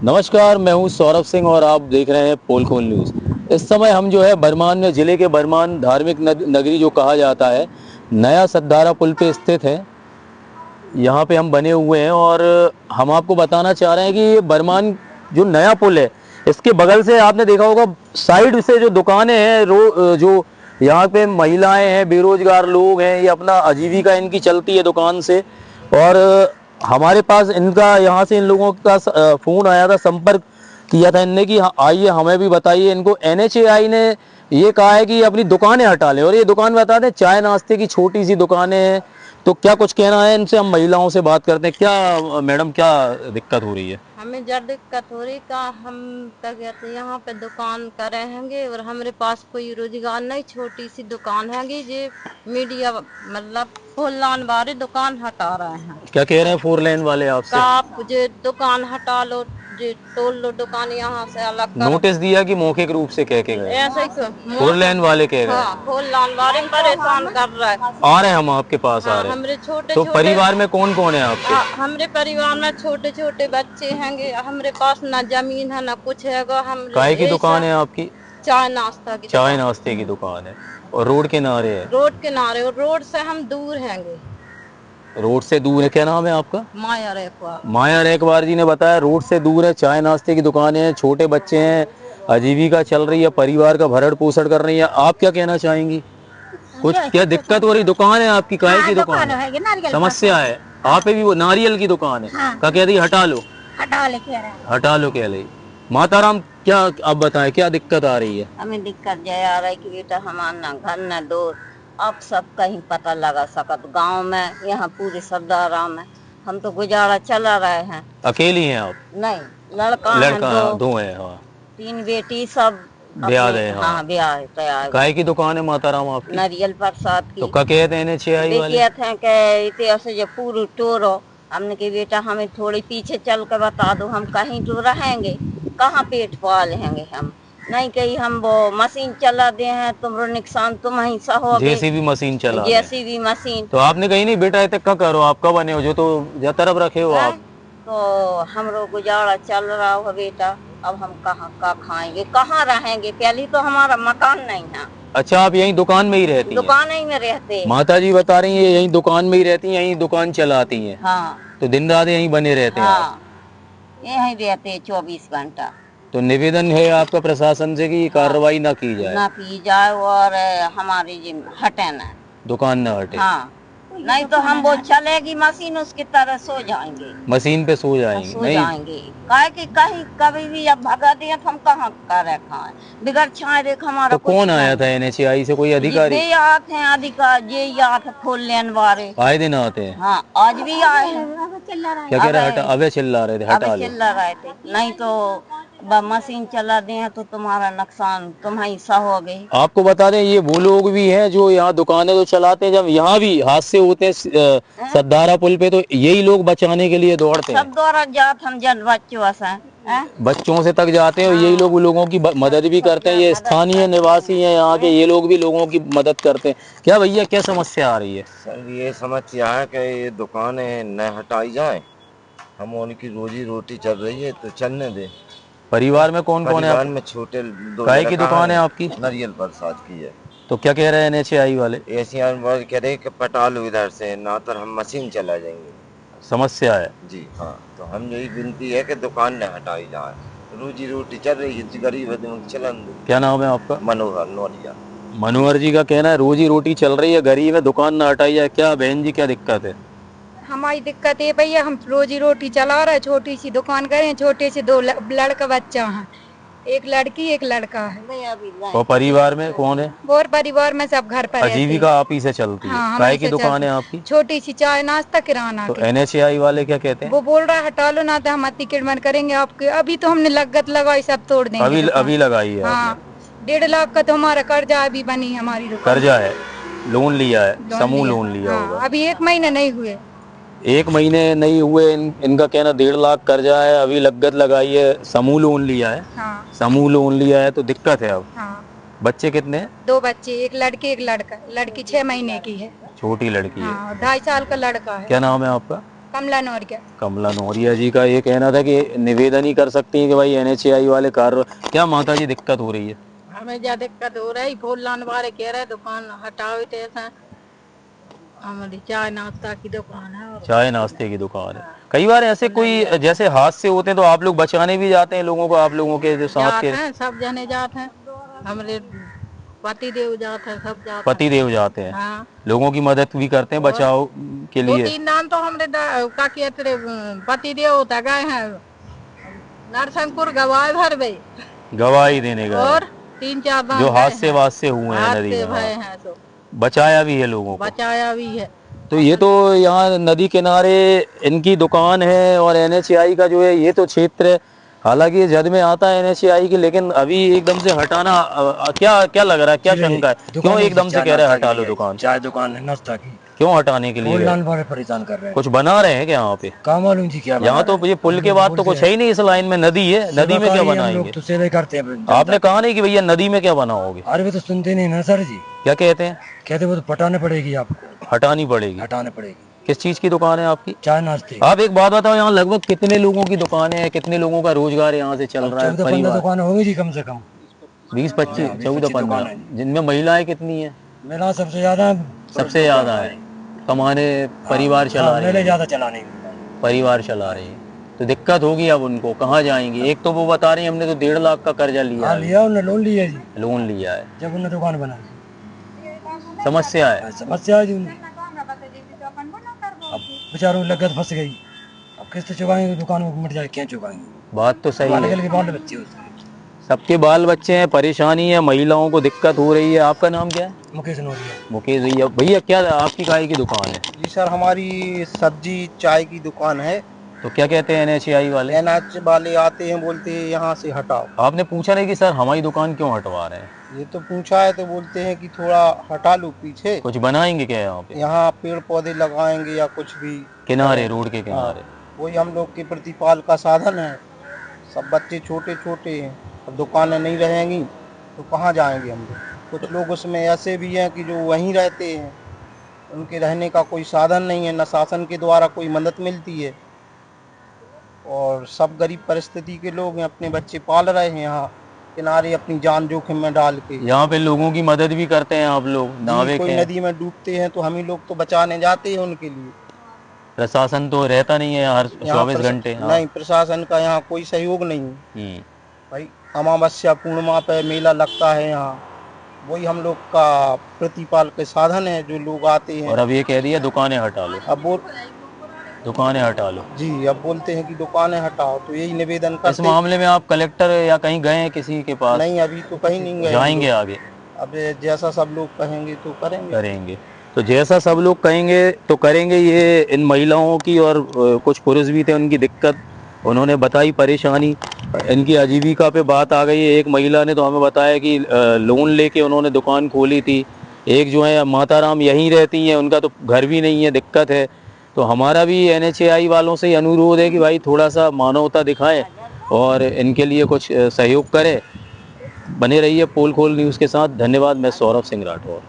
नमस्कार, मैं हूं सौरभ सिंह और आप देख रहे हैं पोलखोल न्यूज़। इस समय हम जो है बरमान में, जिले के बरमान धार्मिक नगरी जो कहा जाता है, नया सद्धारा पुल पे स्थित है। यहाँ पे हम बने हुए हैं और हम आपको बताना चाह रहे हैं कि ये बरमान जो नया पुल है, इसके बगल से आपने देखा होगा साइड से जो दुकानें हैं, जो यहाँ पे महिलाएं हैं, बेरोजगार लोग हैं, ये अपना आजीविका इनकी चलती है दुकान से। और हमारे पास इनका, यहाँ से इन लोगों का फ़ोन आया था, संपर्क किया था इनने कि आइए हमें भी बताइए। इनको NHAI ने ये कहा है कि अपनी दुकानें हटा लें, और ये दुकान बता दें चाय नाश्ते की छोटी सी दुकानें हैं। तो क्या कुछ कहना है इनसे, हम महिलाओं से बात करते हैं। क्या मैडम, क्या दिक्कत हो रही है? हमें जब दिक्कत हो रही का हम तक यहाँ पे दुकान करे हैंगे और हमारे पास कोई रोजगार नहीं, छोटी सी दुकान हैगी। जे मीडिया मतलब फुल बारे दुकान हटा रहे हैं। क्या कह रहे हैं फोर लेन वाले आपसे? आप जे दुकान हटा लो, जे तोड़ लो दुकान यहाँ से अलग करो। नोटिस दिया कि मौखिक रूप से कह के गए? ऐसे ही फोर लेन वाले कह रहे हैं। हाँ, फुल वाले परेशान कर रहा है। आ रहे हैं, हम आपके पास आ रहे हैं। हमारे छोटे तो छोटे परिवार में कौन कौन है आपके? हमारे परिवार में छोटे छोटे बच्चे हैंगे। हमारे पास ना जमीन है ना कुछ हैगा। हम काय की दुकान है आपकी? चाय नाश्ता की चाय नाश्ते की दुकान है और रोड किनारे है? रोड किनारे, और रोड से हम दूर हैंगे। रोड से दूर है। क्या नाम है आपका? माया रेखवा। माया रेखवार जी ने बताया रोड से दूर है, चाय नाश्ते की दुकानें हैं, छोटे बच्चे हैं, आजीविका चल रही है, परिवार का भरण पोषण कर रही है। आप क्या कहना चाहेंगी? कुछ क्या दिक्कत हो रही? दुकान है आपकी, काय की दुकान है? समस्या है? आप भी वो नारियल की दुकान है? क्या कह रही? हटा लो, हटा लो कह रही। माताराम, क्या आप बताएं, क्या दिक्कत आ रही है? हमें दिक्कत यह आ रहा है कि बेटा हमारा ना घर ना दूर, अब सब कहीं पता लगा सकत गांव में, यहाँ पूरे सद्धारा में हम तो गुजारा चला रहे हैं। अकेली हैं आप? नहीं, लड़का दो हैं। हाँ, 3 बेटी, सब ब्याह है। हाँ, ब्याह तैयार। काय की दुकान है माताराम आपकी? नारियल प्रसाद की। तो क्या कहते हैं NHAI वाले? ऐसे जो पूरी टोरो, हमने कि बेटा हमें थोड़ी पीछे चल कर बता दो, हम कहीं तो रहेंगे, कहाँ पेट पालेंगे हम। नहीं कहीं हम वो मशीन चला दे हैं, तुमरो नुकसान तुम ही सहोगे। JCB मशीन चला? JCB machine. तो आपने कहीं नहीं बेटा इतने क्या करो, आप कब बने हो जो तो जा तरफ रखे हो आप? तो हमरो गुजारा चल रहा हो बेटा, अब हम कहाँ का खाएंगे, कहाँ रहेंगे? पहले तो हमारा मकान नहीं है। अच्छा, आप यहीं दुकान में ही रहती हैं? दुकान ही में रहते। माता जी बता रही है यहीं दुकान में ही रहती हैं, यहीं दुकान चलाती हैं? हाँ। तो दिन रात यहीं बने रहते हैं? हाँ, यहीं रहते 24 घंटा। तो निवेदन है आपका प्रशासन से कि कार्रवाई ना की जाए? ना की जाए और हमारी हटे ना, दुकान न हटे। हाँ, नहीं तो हम वो चलेगी मशीन उसकी तरह सो जाएंगे। मशीन पे सो जाएंगे? सो जाएंगे, काहे कि कहीं कभी भी अब भगा दिया तो हम कहाँ करे खाए, बिगड़ छाए देख हमारा। तो कौन आया था NHAI से, कोई अधिकारी? ये आते हैं अधिकारी, ये आते फूल लेने वाले आए दिन आते हैं? हाँ, आज भी आए हैं। क्या कह रहे? हटा, अबे चिल्ला रहे थे, हटा लो। चिल्ला रहे थे, नहीं तो मशीन चला दे हैं तो तुम्हारा नुकसान तुम्हारी सहोगे। आपको बता दें, ये वो लोग भी हैं जो यहाँ दुकानें तो चलाते हैं, जब यहाँ भी हादसे होते हैं सद्धारा पुल पे, तो यही लोग बचाने के लिए दौड़ते हैं। सब दौड़ा जात हम जन बच्चों से, बच्चों से तक जाते हैं और यही लोग लोगों की मदद भी करते हैं। ये स्थानीय निवासी हैं यहाँ के, ये लोग भी लोगों की मदद करते हैं। क्या भैया, क्या समस्या आ रही है? सर ये समस्या है कि ये दुकानें न हटाई जाए, हम उनकी रोजी रोटी चल रही है तो चलने दे। परिवार में कौन कौन है? परिवार में छोटे दो काय की दुकान है आपकी? नारियल प्रसाद की है। तो क्या कह रहे हैं NHAI वाले? एशियन वाले कह रहे कि पटा लो इधर से, ना तो हम मशीन चला जाएंगे। समस्या है जी हाँ, तो हम यही विनती है कि दुकान न हटाई जाए, रोजी रोटी चल रही है, गरीब आदमी चलन दो। क्या नाम है आपका? मनोहर नौलिया। मनोहर जी का कहना है रोजी रोटी चल रही है, गरीब है, दुकान न हटाई जाए। क्या बहन जी, क्या दिक्कत है? हमारी दिक्कत है भैया, हम रोजी रोटी चला रहे, छोटी सी दुकान करें, छोटे से 2 लड़का बच्चा हैं, एक लड़की एक लड़का है। और परिवार में कौन है? और परिवार में सब घर पर आजीविका आप ही से चलती है? हाँ, काय की दुकान है आपकी? छोटी सी चाय नाश्ता किराना। तो NHAI वाले क्या कहते हैं? वो बोल रहा है हटा लो, ना तो हम टिकट बंद करेंगे आपके। अभी तो हमने लागत लगाई, सब तोड़ देंगे। अभी लगाई है? हाँ, 1.5 लाख का तो हमारा कर्जा अभी बनी, हमारी कर्जा है, लोन लिया है, समूह लोन लिया होगा। अभी 1 महीने नहीं हुए। 1 महीने नहीं हुए, इनका कहना 1.5 लाख कर्जा है, अभी लागत लगाई है, समूह लोन लिया है। हाँ। समूह लोन लिया है तो दिक्कत है अब। हाँ। बच्चे कितने हैं? 2 बच्चे, एक लड़की एक लड़का। लड़की 6 महीने की है। छोटी लड़की है। हाँ, 2.5 साल का लड़का है। क्या नाम है आपका? कमला नौरिया। कमला नौरिया जी का ये कहना था कि निवेदन ही कर सकती हैं कि भाई NHAI वाले कार्य। क्या माता जी दिक्कत हो रही है? हमें ज्यादा दिक्कत हो रही, फूल लाने वाले कह रहे दुकान हटाओ ऐसा। हमारी चाय नाश्ता की दुकान है और चाय नाश्ते की दुकान है। कई बार ऐसे कोई जैसे हादसे होते हैं तो आप लोग बचाने भी जाते हैं लोगों को, आप लोगों के जो साथ जाते के हैं, सब जने जाते हैं, हमारे पति देव जाते हैं, सब जाते पति देव जाते हैं, हाँ। लोगों की मदद भी करते हैं बचाव के दो लिए। तीन नाम तो हमारे का कहते रे, पति देव होता गए हैं नरसिंहपुर गवाह भर गए गवाही देने गए और 3-4 दाम जो गए हादसे हैं। वादसे हुए हैं नदी हादसे में, भये हाँ। हैं तो बचाया भी है लोगों को। बचाया भी है। तो ये तो यहाँ नदी किनारे इनकी दुकान है और NHAI का जो है ये तो क्षेत्र, हालांकि ये जद में आता है NHAI की, लेकिन अभी एकदम से हटाना क्या क्या लग रहा है, क्या शंका है, क्यों एकदम से कह रहे हैं हटा लो दुकान? चाय दुकान है नाश्ता की, क्यों हटाने के लिए? लाल वाले परेशान कर रहे हैं। कुछ बना रहे हैं क्या यहाँ पे? काम मालूम जी क्या यहाँ तो ये पुल के बाद तो कुछ है ही नहीं, इस लाइन में नदी है, नदी में क्या बनाएंगे? तो सेवा करते हैं। आपने कहा नहीं कि भैया नदी में क्या बनाओगे? अरे वो तो सुनते नहीं ना सर जी, क्या कहते हैं? कहते वो तो पटाने पड़ेगी आपको, हटानी पड़ेगी। हटाने पड़ेगी। किस चीज की दुकान है आपकी? चाय नाश्ते। आप एक बात बताओ, यहाँ लगभग कितने लोगों की दुकान है, कितने लोगों का रोजगार यहाँ से चल रहा है? 14-15 दुकान होगी जी कम से कम, 20-25, 14-15, जिनमें महिलाएं कितनी है? मेरा सबसे ज्यादा सबसे ज्यादा है, कमाने परिवार चला रहे हैं, ज्यादा चलाने परिवार चला रहे हैं। तो दिक्कत होगी अब उनको, कहाँ जाएंगे? एक तो वो बता रही है हमने तो 1.5 लाख का कर्जा लिया है, लिया, उन्होंने लोन लिया जी, लोन लिया है, जब उन्होंने दुकान बनाई। समस्या है। समस्या है जी उनकी, अब बेचारों लगत फंस गई, अब किस्त चुकाएंगे, दुकान में मिट जाए, क्या चुकाएंगे? बात तो सही है, बाल बच्चे उसके। सबके बाल बच्चे हैं, परेशानी है, महिलाओं को दिक्कत हो रही है। आपका नाम क्या है? मुकेश नौरिया। मुकेश भैया। भैया क्या आपकी काय की दुकान है? जी सर, हमारी सब्जी चाय की दुकान है। तो क्या कहते हैं NHAI वाले? NH वाले आते हैं, बोलते हैं यहाँ से हटाओ। आपने पूछा नहीं कि सर हमारी दुकान क्यों हटवा रहे हैं? ये तो पूछा है तो बोलते हैं कि थोड़ा हटा लो पीछे, कुछ बनाएंगे क्या यहाँ पे? यहाँ पेड़ पौधे लगाएंगे या कुछ भी किनारे, रोड के किनारे। वही हम लोग के प्रतिपाल का साधन है। सब बच्चे छोटे छोटे हैं, अब दुकानें नहीं रहेंगी तो कहाँ जाएंगे हम लोग? कुछ लोग उसमें ऐसे भी हैं कि जो वहीं रहते हैं, उनके रहने का कोई साधन नहीं है, न शासन के द्वारा कोई मदद मिलती है, और सब गरीब परिस्थिति के लोग हैं, अपने बच्चे पाल रहे हैं यहाँ किनारे अपनी जान जोखिम में डाल के। यहाँ पे लोगों की मदद भी करते हैं आप लोग? नावे कोई के नदी में डूबते हैं तो हम ही लोग तो बचाने जाते हैं उनके लिए। प्रशासन तो रहता नहीं है हर 24 घंटे? हाँ। नहीं, प्रशासन का यहाँ कोई सहयोग नहीं। भाई अमावस्या पूर्णिमा पे मेला लगता है यहाँ, वही हम लोग का प्रतिपाल के साधन है, जो लोग आते हैं। और अब ये कह दिया दुकानें हटा लो, अब वो दुकानें हटा लो जी, अब बोलते हैं कि दुकानें हटाओ, तो यही निवेदन इस करते। मामले में आप कलेक्टर या कहीं गए हैं किसी के पास? नहीं, अभी तो कहीं नहीं गए। जाएंगे आगे? अब जैसा सब लोग कहेंगे तो करेंगे। तो जैसा सब लोग कहेंगे तो करेंगे। ये इन महिलाओं की और कुछ पुरुष भी थे, उनकी दिक्कत उन्होंने बताई, परेशानी, इनकी आजीविका पे बात आ गई है। एक महिला ने तो हमें बताया कि लोन लेके उन्होंने दुकान खोली थी। एक जो है माताराम यहीं रहती हैं, उनका तो घर भी नहीं है, दिक्कत है। तो हमारा भी NHAI वालों से अनुरोध है कि भाई थोड़ा सा मानवता दिखाएं और इनके लिए कुछ सहयोग करें। बने रहिए पोल खोल न्यूज़ के साथ। धन्यवाद। मैं सौरभ सिंह राठौर।